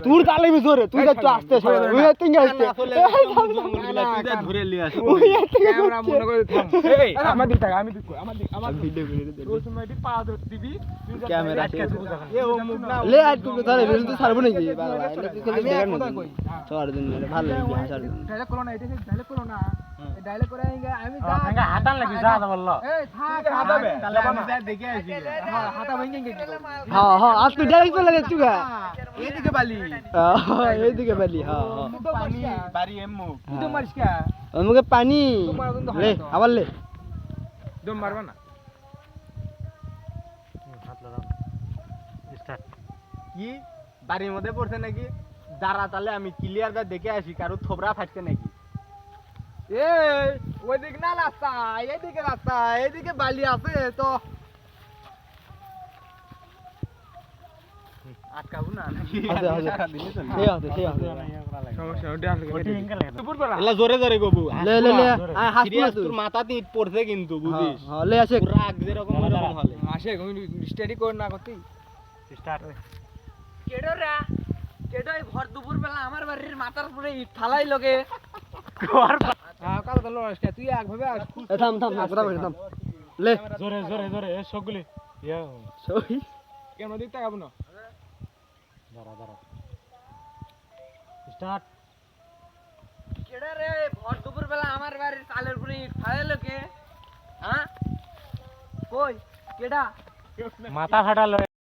তোর তালে জোরে তুই যাচ্ছ আসতে ছাড়বো নাকি এইদিকে বালি মুখে পানি আবার লে দম মারবা না কি বাড়ির মধ্যে পড়ছে নাকি দাঁড়া তাহলে আমি ক্লিয়ার দেখে আসি কারো থোবরা ফাটছে নাকি ওইদিক না রাস্তা এইদিকে বালি আছে তো আটকাবো না জোরে জোরে গবু তোর মাথাতে ইট পড়ছে কিন্তু বুঝিস রাগ যেরকম হলে আসে স্টাডি কর না করতে স্টার্ট কেডো এই ভর দুপুর বেলা আমার বাড়ির মাথার উপরে ইট ফালাই লগে কথা বলো তুই একভাবে থাম লে জোরে জোরে জোরে সবগুলি কেন দিক তাকাবো না দাঁড়া স্টার্ট কেডা রে ভর দুপুর বেলা আমার বাড়ির চালের উপরে ইট ফালাই লগে হ্যাঁ কই কেডা মাথা ফাটালো